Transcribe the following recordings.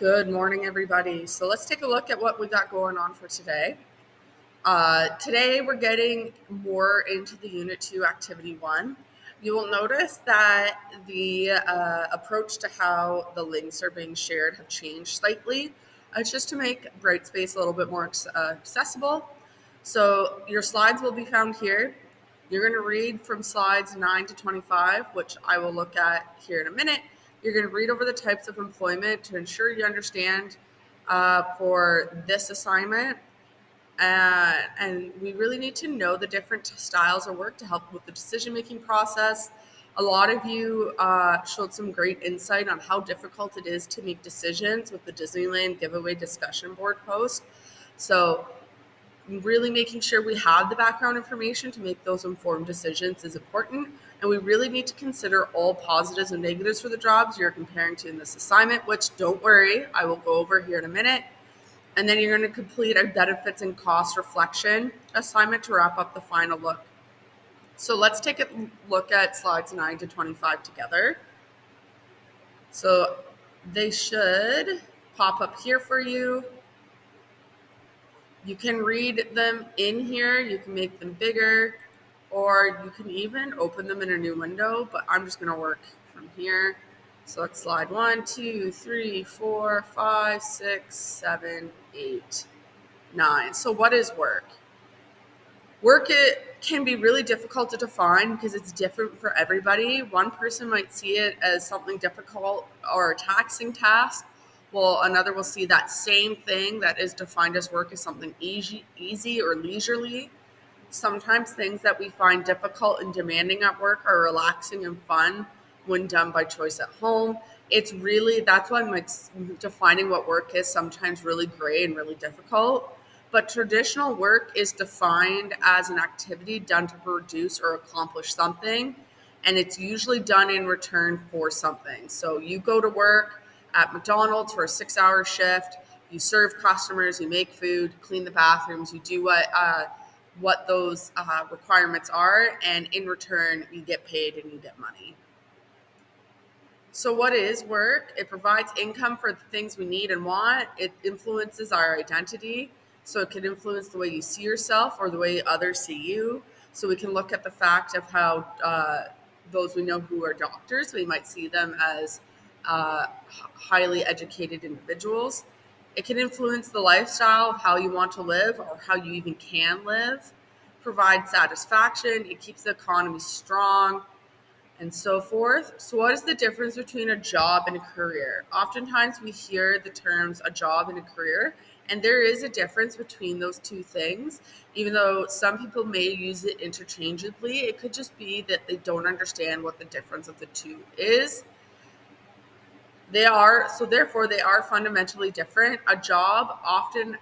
Good morning, everybody. So let's take a look at what we got going on for today. Today, we're getting more into the Unit 2 Activity 1. You will notice that the approach to how the links are being shared have changed slightly. It's just to make Brightspace a little bit more accessible. So your slides will be found here. You're going to read from slides 9 to 25, which I will look at here in a minute. You're going to read over the types of employment to ensure you understand for this assignment. And we really need to know the different styles of work to help with the decision-making process. A lot of you showed some great insight on how difficult it is to make decisions with the Disneyland giveaway discussion board post. So really making sure we have the background information to make those informed decisions is important. And we really need to consider all positives and negatives for the jobs you're comparing to in this assignment, which don't worry, I will go over here in a minute. And then you're going to complete a benefits and cost reflection assignment to wrap up the final look. So let's take a look at slides 9 to 25 together. So they should pop up here for you. You can read them in here, you can make them bigger, or you can even open them in a new window, but I'm just going to work from here. So let's slide 1, 2, 3, 4, 5, 6, 7, 8, 9. So what is work? Work it can be really difficult to define because it's different for everybody. One person might see it as something difficult or a taxing task, while another will see that same thing that is defined as work as something easy or leisurely. Sometimes things that we find difficult and demanding at work are relaxing and fun when done by choice at home. That's why I'm defining what work is sometimes really gray and really difficult. But traditional work is defined as an activity done to produce or accomplish something, and it's usually done in return for something. So you go to work at McDonald's for a 6-hour shift, you serve customers, you make food, clean the bathrooms, you do what those requirements are, and in return, you get paid and you get money. So what is work? It provides income for the things we need and want. It influences our identity. So it can influence the way you see yourself or the way others see you. So we can look at the fact of how those we know who are doctors, we might see them as highly educated individuals. It can influence the lifestyle of how you want to live or how you even can live, provide satisfaction. It keeps the economy strong, and so forth. So what is the difference between a job and a career? Oftentimes we hear the terms a job and a career, and there is a difference between those two things. Even though some people may use it interchangeably, it could just be that they don't understand what the difference of the two is. Therefore they are fundamentally different. A job often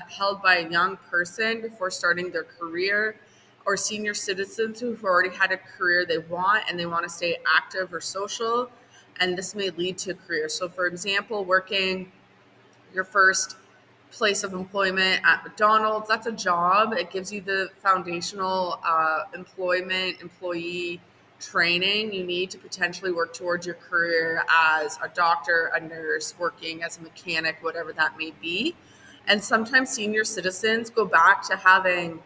held by a young person before starting their career, or senior citizens who've already had a career they want and they want to stay active or social, and this may lead to a career. So for example, working your first place of employment at McDonald's, that's a job. It gives you the foundational employee training you need to potentially work towards your career as a doctor, a nurse, working as a mechanic, whatever that may be. And sometimes senior citizens go back to having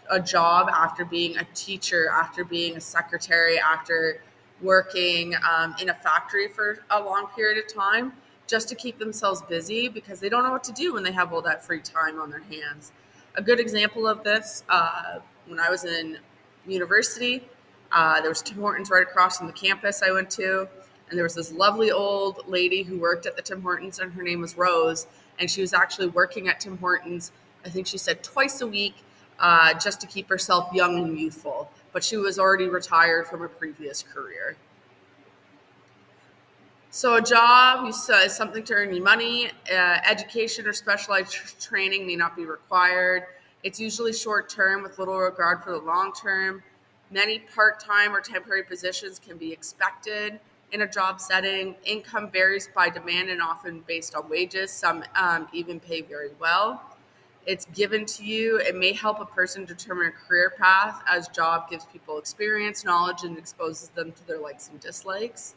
a job after being a teacher, after being a secretary, after working in a factory for a long period of time, just to keep themselves busy because they don't know what to do when they have all that free time on their hands. A good example of this, when I was in university, there was Tim Hortons right across from the campus I went to, and there was this lovely old lady who worked at the Tim Hortons, and her name was Rose, and she was actually working at Tim Hortons, I think she said twice a week, just to keep herself young and youthful. But she was already retired from a previous career. So a job is something to earn you money. Education or specialized training may not be required. It's usually short term with little regard for the long term. Many part-time or temporary positions can be expected in a job setting. Income varies by demand and often based on wages. Some even pay very well. It's given to you. It may help a person determine a career path, as job gives people experience, knowledge, and exposes them to their likes and dislikes.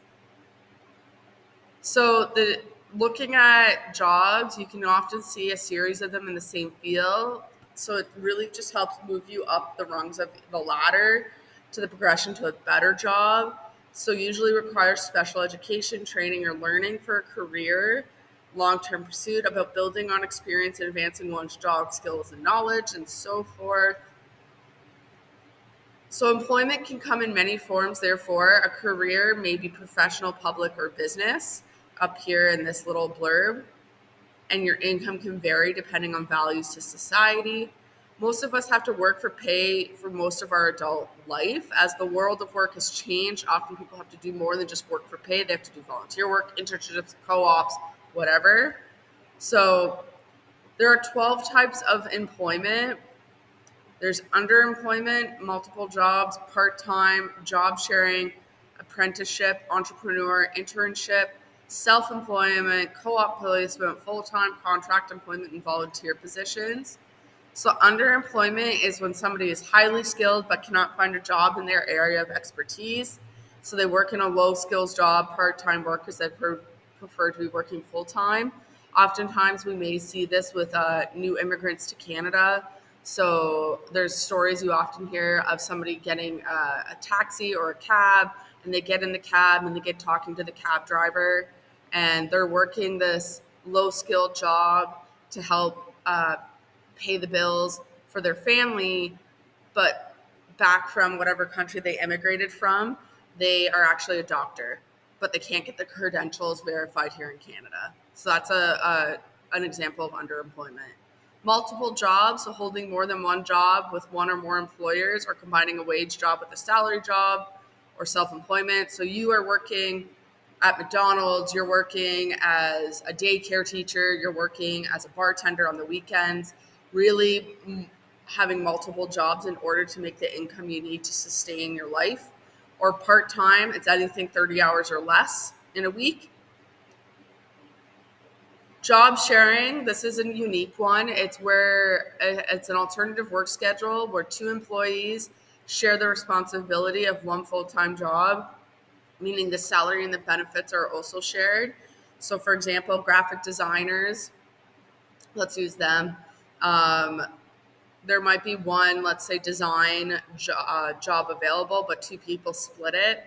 So the looking at jobs, you can often see a series of them in the same field. So it really just helps move you up the rungs of the ladder to the progression to a better job. So usually requires special education, training, or learning for a career, long-term pursuit about building on experience and advancing one's job skills and knowledge, and so forth. So employment can come in many forms, therefore. A career may be professional, public, or business up here in this little blurb, and your income can vary depending on values to society. Most of us have to work for pay for most of our adult life. As the world of work has changed, often people have to do more than just work for pay. They have to do volunteer work, internships, co-ops, whatever. So there are 12 types of employment. There's underemployment, multiple jobs, part-time, job sharing, apprenticeship, entrepreneur, internship, self-employment, co-op placement, full-time, contract employment, and volunteer positions. So underemployment is when somebody is highly skilled but cannot find a job in their area of expertise. So they work in a low skills job, part-time work, because they prefer to be working full-time. Oftentimes we may see this with new immigrants to Canada. So there's stories you often hear of somebody getting a taxi or a cab, and they get in the cab and they get talking to the cab driver, and they're working this low skilled job to help pay the bills for their family, but back from whatever country they immigrated from, they are actually a doctor, but they can't get the credentials verified here in Canada. So that's an example of underemployment. Multiple jobs, so holding more than one job with one or more employers, or combining a wage job with a salary job, or self-employment. So you are working at McDonald's, you're working as a daycare teacher, you're working as a bartender on the weekends, really having multiple jobs in order to make the income you need to sustain your life. Or part-time, it's anything 30 hours or less in a week. Job sharing, this is a unique one. It's where it's an alternative work schedule where two employees share the responsibility of one full-time job, meaning the salary and the benefits are also shared. So, for example, graphic designers, let's use them. Um, there might be one, let's say, job available, but two people split it,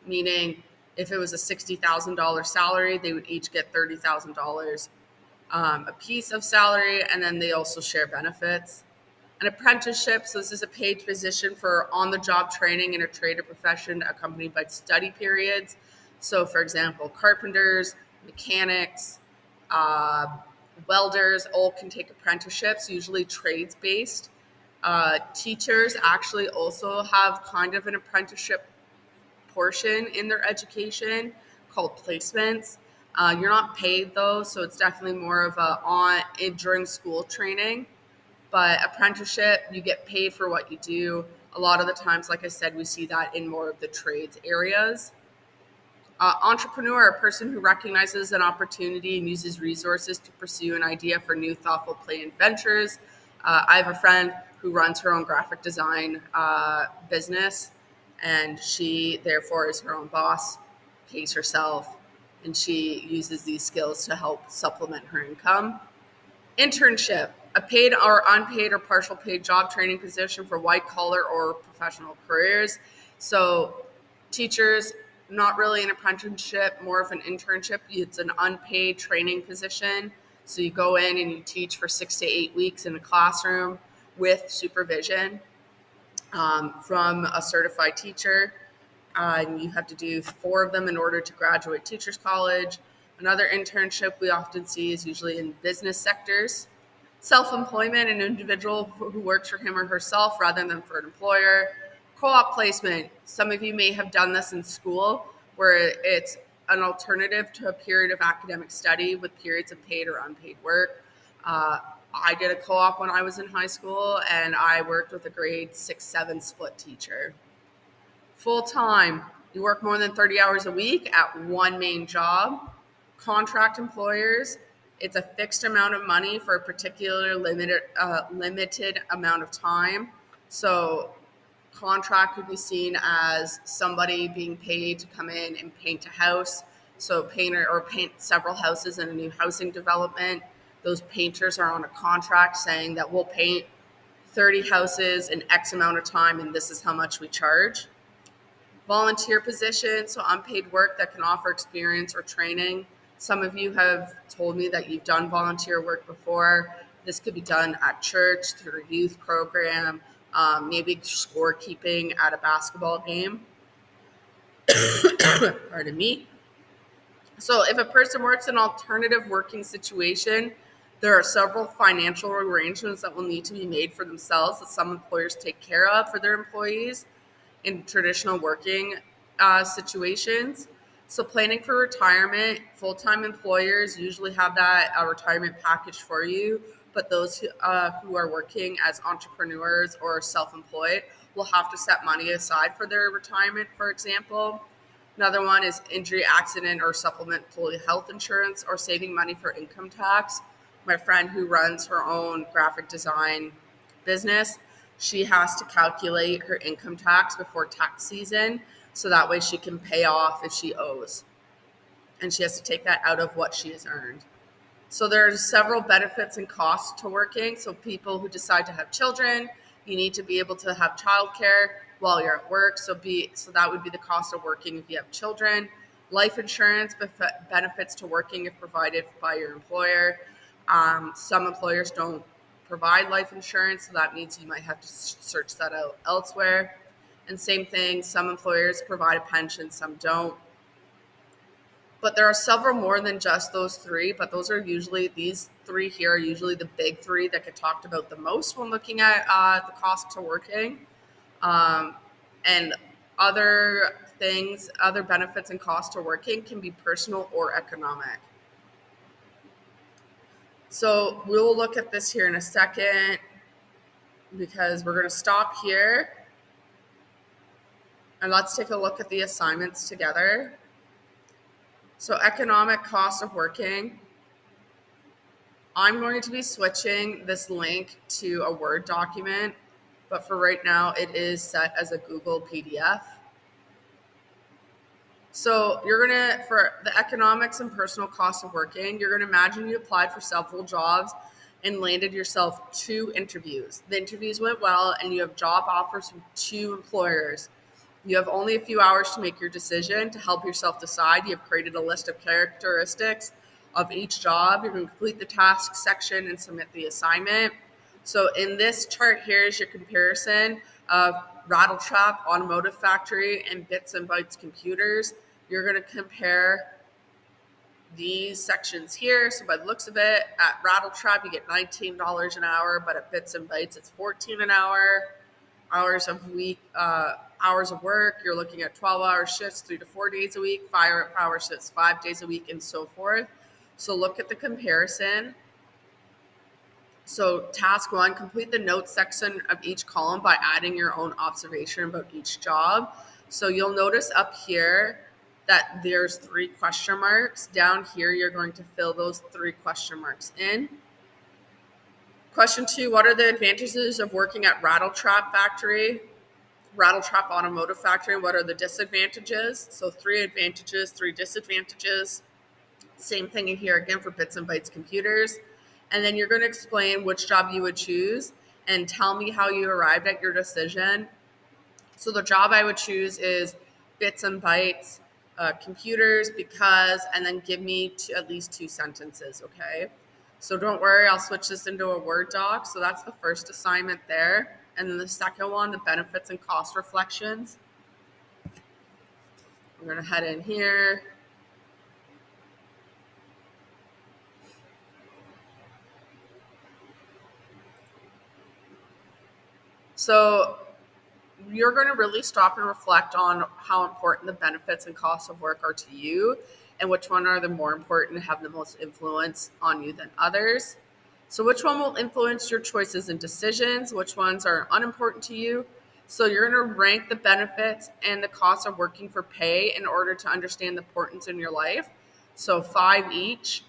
meaning if it was a $60,000 salary, they would each get $30,000 a piece of salary, and then they also share benefits. An apprenticeship, so this is a paid position for on-the-job training in a trade or profession accompanied by study periods. So, for example, carpenters, mechanics, uh, welders all can take apprenticeships, usually trades-based. Teachers actually also have kind of an apprenticeship portion in their education called placements. You're not paid though, so it's definitely more of during school training. But apprenticeship, you get paid for what you do. A lot of the times, like I said, we see that in more of the trades areas. Entrepreneur, a person who recognizes an opportunity and uses resources to pursue an idea for new, thoughtful, planned ventures. I have a friend who runs her own graphic design business, and she, therefore, is her own boss, pays herself, and she uses these skills to help supplement her income. Internship, a paid or unpaid or partial paid job training position for white collar or professional careers. So teachers, not really an apprenticeship, more of an internship. It's an unpaid training position. So you go in and you teach for 6 to 8 weeks in a classroom with supervision from a certified teacher. And you have to do 4 of them in order to graduate teachers college. Another internship we often see is usually in business sectors. Self-employment, an individual who works for him or herself rather than for an employer. Co-op placement, some of you may have done this in school, where it's an alternative to a period of academic study with periods of paid or unpaid work. I did a co-op when I was in high school, and I worked with a grade 6-7 split teacher. Full-time, you work more than 30 hours a week at one main job. Contract employers, it's a fixed amount of money for a particular limited amount of time. So contract could be seen as somebody being paid to come in and paint a house So painter or paint several houses in a new housing development. Those painters are on a contract saying that we'll paint 30 houses in X amount of time and this is how much we charge. Volunteer positions, so unpaid work that can offer experience or training. Some of you have told me that you've done volunteer work before. This could be done at church, through a youth program, maybe scorekeeping at a basketball game. Pardon me. So if a person works an alternative working situation, there are several financial arrangements that will need to be made for themselves that some employers take care of for their employees in traditional working situations. So planning for retirement, full-time employers usually have that retirement package for you, but those who are working as entrepreneurs or self-employed will have to set money aside for their retirement, for example. Another one is injury, accident, or supplemental health insurance, or saving money for income tax. My friend who runs her own graphic design business, she has to calculate her income tax before tax season so that way she can pay off if she owes. And she has to take that out of what she has earned. So there's several benefits and costs to working. So people who decide to have children, you need to be able to have childcare while you're at work. So that would be the cost of working if you have children. Life insurance benefits to working if provided by your employer. Some employers don't provide life insurance, so that means you might have to search that out elsewhere. And same thing, some employers provide a pension, some don't. But there are several more than just those three, but these three here are usually the big three that get talked about the most when looking at the cost to working. And other benefits and costs to working can be personal or economic. So we'll look at this here in a second because we're going to stop here. And let's take a look at the assignments together. So economic cost of working. I'm going to be switching this link to a Word document, but for right now it is set as a Google PDF. So for the economics and personal cost of working, you're going to imagine you applied for several jobs and landed yourself 2 interviews. The interviews went well and you have job offers from 2 employers. You have only a few hours to make your decision. To help yourself decide, you have created a list of characteristics of each job. You're going to complete the task section and submit the assignment. So in this chart here is your comparison of Rattletrap Automotive Factory and Bits and Bytes Computers. You're going to compare these sections here. So by the looks of it, at Rattletrap you get $19 an hour, but at Bits and Bytes it's $14 an hour. Hours of work, you're looking at 12-hour shifts, 3 to 4 days a week, 5-hour shifts, 5 days a week, and so forth. So look at the comparison. So task 1, complete the notes section of each column by adding your own observation about each job. So you'll notice up here that there's 3 question marks. Down here, you're going to fill those 3 question marks in. Question 2, what are the advantages of working at Rattletrap Automotive Factory, and what are the disadvantages? So 3 advantages, 3 disadvantages. Same thing in here again for Bits and Bytes Computers. And then you're going to explain which job you would choose and tell me how you arrived at your decision. So the job I would choose is Bits and Bytes Computers because, and then give me at least 2 sentences, okay? So don't worry, I'll switch this into a Word doc. So that's the first assignment there. And then the second one, the benefits and cost reflections. We're going to head in here. So you're going to really stop and reflect on how important the benefits and costs of work are to you and which one are the more important and have the most influence on you than others. So which one will influence your choices and decisions? Which ones are unimportant to you? So you're going to rank the benefits and the costs of working for pay in order to understand the importance in your life. So 5 each,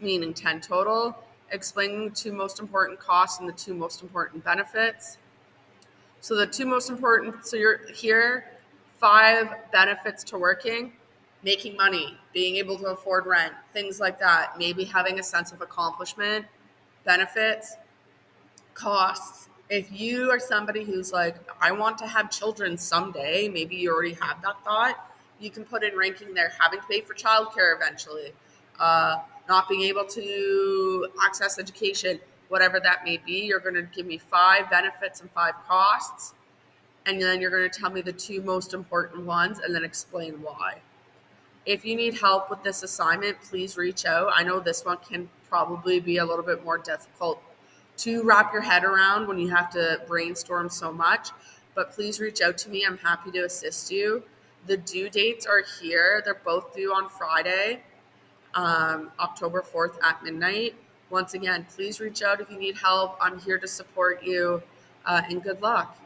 meaning 10 total. Explain the 2 most important costs and the 2 most important benefits. So the 2 most important, so you're here, 5 benefits to working. making money, being able to afford rent, things like that. Maybe having a sense of accomplishment, benefits, costs. If you are somebody who's like, I want to have children someday, maybe you already have that thought, you can put in ranking there, having to pay for childcare eventually, not being able to access education, whatever that may be. You're going to give me 5 benefits and 5 costs, and then you're going to tell me the 2 most important ones and then explain why. If you need help with this assignment, please reach out. I know this one can probably be a little bit more difficult to wrap your head around when you have to brainstorm so much, but please reach out to me. I'm happy to assist you. The due dates are here. They're both due on Friday, October 4th at midnight. Once again, please reach out if you need help. I'm here to support you, and good luck.